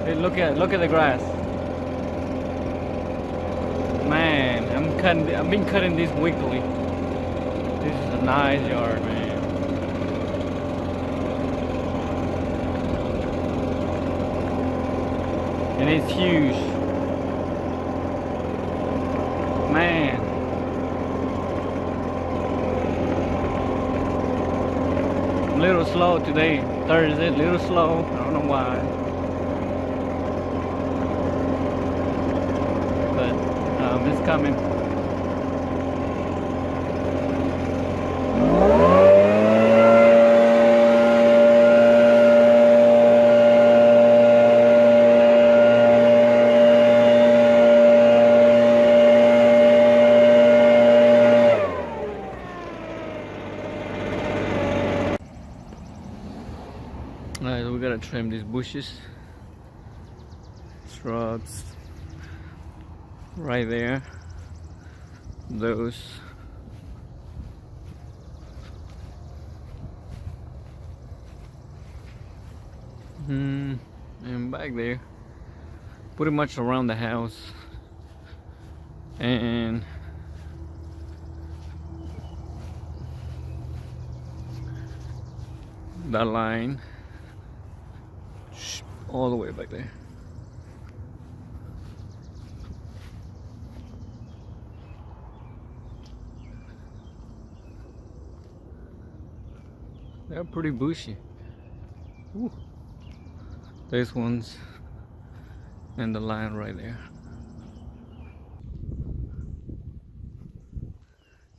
Hey, look at the grass. Man, I've been cutting this weekly. This is a nice yard, man. And it's huge. Man. I'm a little slow today. Thursday, a little slow. I don't know why. But it's coming. Alright, we gotta trim these bushes, shrubs, right there, those. And back there, pretty much around the house, and that line all the way back there. They're pretty bushy. Ooh. These ones and the line right there.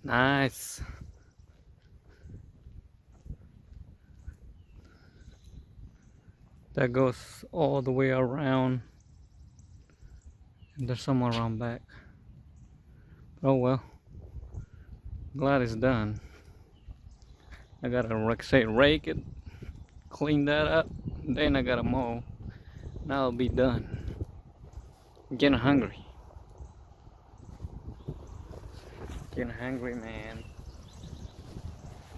Nice. That goes all the way around, and there's some around back. Oh well, glad it's done. I gotta rake it, clean that up, then I gotta mow. Now I'll be done. I'm getting hungry. Getting hungry, man.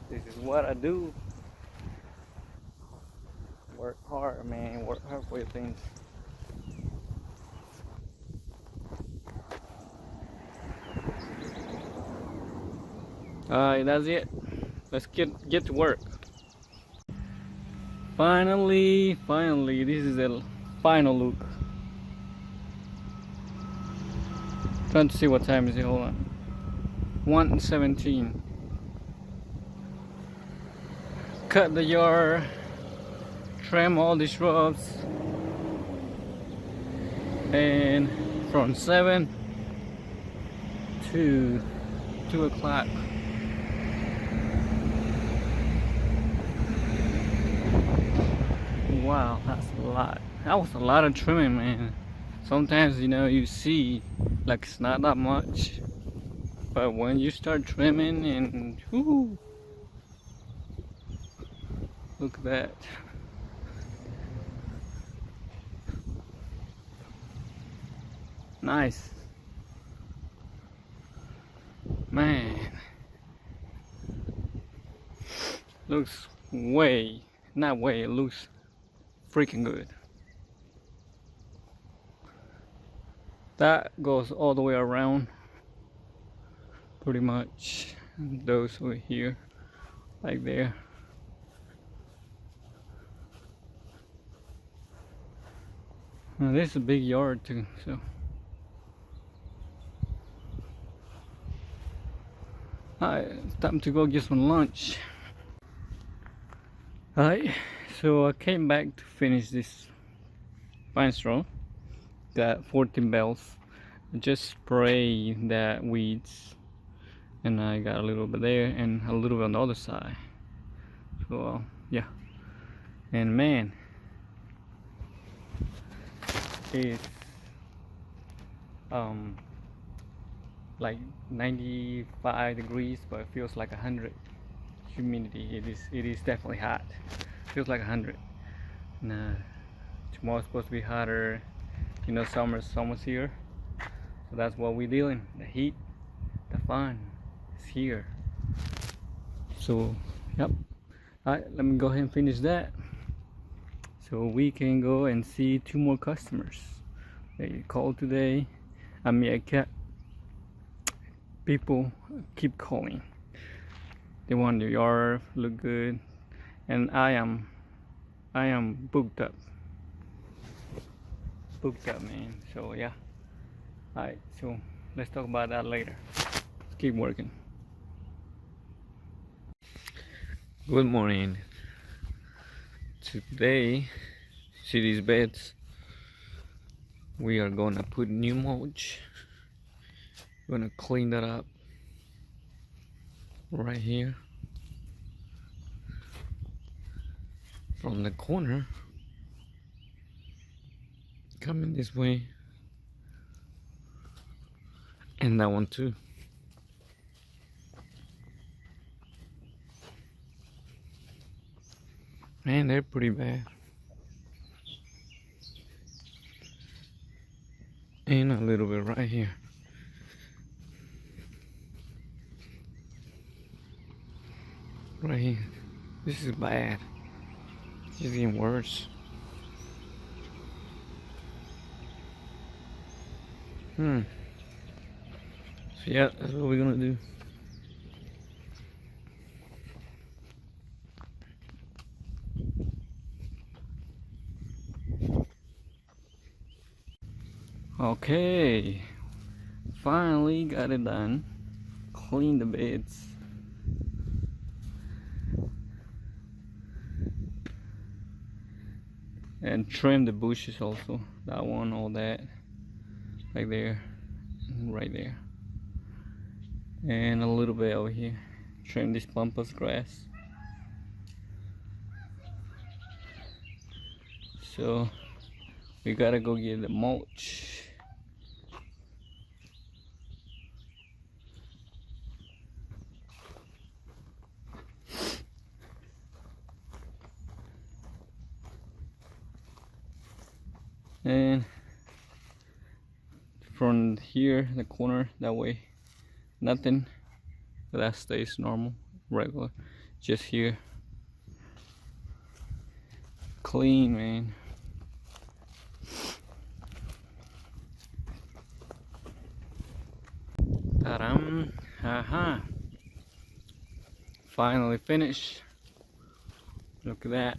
This is what I do. Work hard, man. Work hard for your things. Alright, that's it. Let's get to work. Finally, this is the final look. Trying to see what time is it. Hold on. 1:17. Cut the yard. Trim all the shrubs, and from 7 to 2 o'clock. Wow, that's a lot. That was a lot of trimming, man. Sometimes, you know, you see like it's not that much, but when you start trimming, and whoo, look at that. Nice, man. Looks not way, it looks freaking good. That goes all the way around, pretty much. Those over here, like there. Now, this is a big yard too, so. Alright, it's time to go get some lunch. Alright, so I came back to finish this pine straw. Got 14 bells. I just spray that weeds, and I got a little bit there and a little bit on the other side. So yeah, and man, it's like 95 degrees, but it feels like 100. Humidity, it is definitely hot. Feels like 100. And tomorrow's supposed to be hotter. You know, summer's almost here, so that's what we're dealing. The heat, the fun is here. So yep. Alright, let me go ahead and finish that. so we can go and see 2 more customers. They called today. I kept people keep calling. They want the yard look good, and I am booked up, man. So yeah. Alright, so let's talk about that later. Let's keep working. Good morning. Today, see these beds? We are gonna put new mulch. We're gonna clean that up right here from the corner, coming this way, and that one too. Man, they're pretty bad. And a little bit right here. Right here. This is bad. It's getting worse. So yeah, that's what we're gonna do. Okay, finally got it done. Clean the beds. And trim the bushes also. That one, all that. Right there. Right there. And a little bit over here. Trim this pampas grass. So we gotta go get the mulch. And from here, the corner, that way, nothing. That stays normal, regular. Just here, clean, man. Ta-dam! Finally finished. Look at that.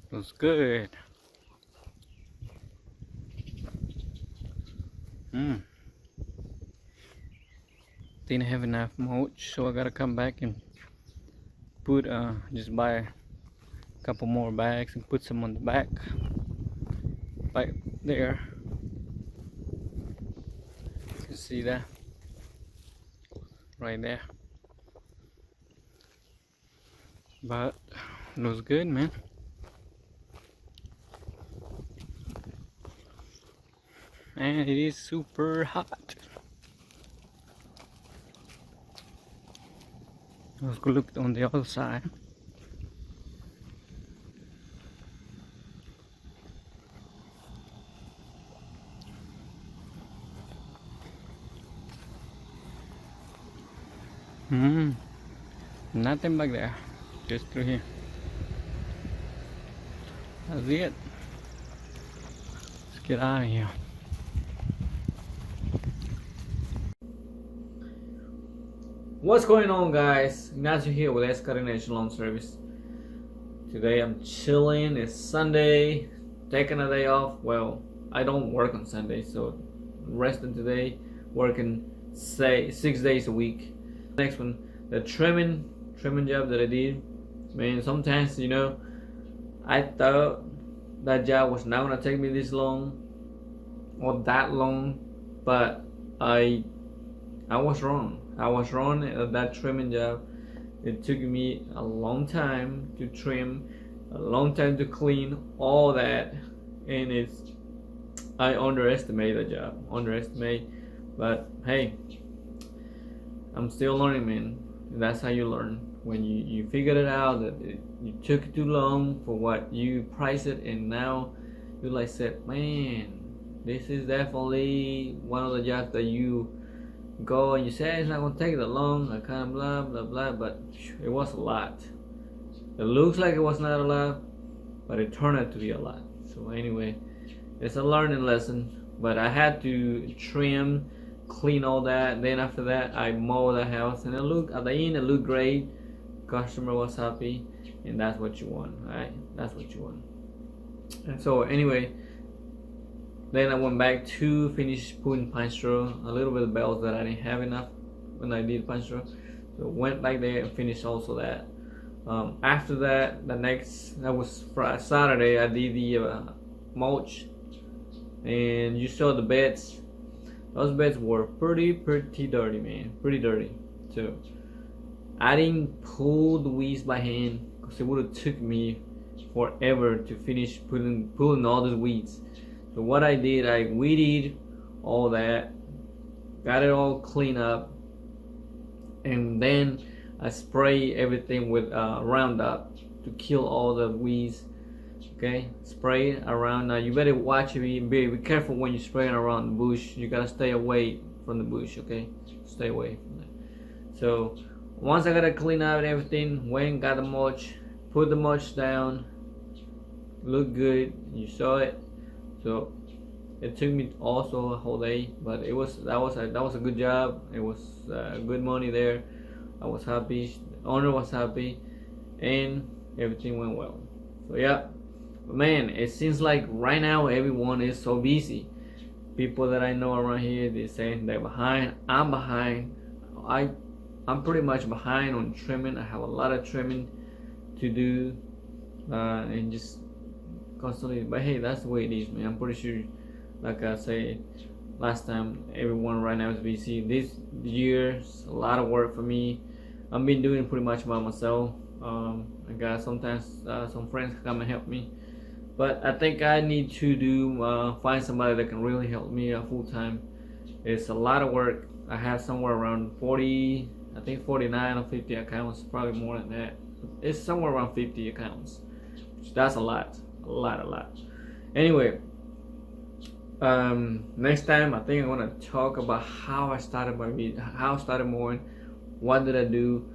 Looks good. Didn't have enough mulch, so I gotta come back and put just buy a couple more bags and put some on the back right there. You see that right there? But looks good, man. And it is super hot. Let's go look on the other side. Nothing back there, just through here. That's it. Let's get out of here. What's going on, guys? Ignacio here with Escari National Lawn Service. Today I'm chilling. It's Sunday, taking a day off. Well, I don't work on Sunday, so resting today, working 6 days a week. Next one, the trimming job that I did. Man, sometimes, you know, I thought that job was not gonna take me this long or that long, but I was wrong. I was wrong at that trimming job. It took me a long time to trim, a long time to clean, all that, and I underestimate the job. But hey, I'm still learning, man. That's how you learn. When you figured it out that you took too long for what you priced it, and now you like said, man, this is definitely one of the jobs that you go and you say, hey, it's not gonna take that long, I kind of blah blah blah, but it was a lot. It looks like it was not a lot, but it turned out to be a lot. So anyway, it's a learning lesson. But I had to trim, clean all that. Then after that, I mowed the house, and it looked at the end, it looked great. Customer was happy, and that's what you want, right? That's what you want. And so anyway, then I went back to finish putting pine straw, a little bit of bells that I didn't have enough when I did pine straw. So went back there and finished also that. After that, that was Friday, Saturday, I did the mulch, and you saw the beds. Those beds were pretty dirty, man, pretty dirty. So I didn't pull the weeds by hand because it would have took me forever to finish pulling all those weeds. So what I did, I weeded all that, got it all cleaned up, and then I spray everything with Roundup to kill all the weeds. Okay, spray it around. Now you better watch it. Be careful when you're spraying around the bush. You gotta stay away from the bush. Okay, stay away from that. So once I got to clean out everything, went got the mulch, put the mulch down. Looked good. You saw it. So it took me also a whole day, but that was a good job. It was good money there. I was happy, the owner was happy, and everything went well. So yeah, but man, it seems like right now everyone is so busy. People that I know around here, they say they're behind. I'm behind. I'm pretty much behind on trimming. I have a lot of trimming to do, and just constantly. But hey, that's the way it is, man. I'm pretty sure, like I said last time, everyone right now is busy. This year's a lot of work for me. I've been doing pretty much by myself. I got sometimes some friends come and help me, but I think I need to find somebody that can really help me full time. It's a lot of work. I have somewhere around 40, I think 49 or 50 accounts, probably more than that. It's somewhere around 50 accounts. That's a lot. Anyway, next time I think I'm gonna talk about how I started mowing, what did I do,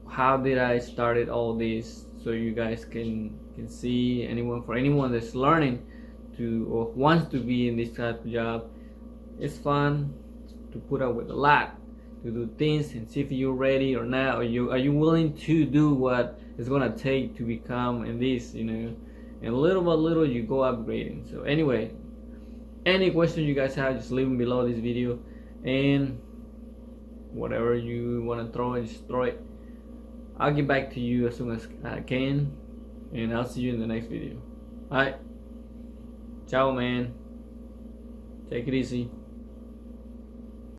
how did I started all this, so you guys can see. For anyone that's learning to or wants to be in this type of job, it's fun to put up with a lot, to do things and see if you're ready or not, or are you willing to do what it's gonna take to become in this, and little by little you go upgrading. So anyway, any questions you guys have, just leave them below this video, and whatever you want to throw, just throw it. I'll get back to you as soon as I can, and I'll see you in the next video. Alright, ciao man, take it easy.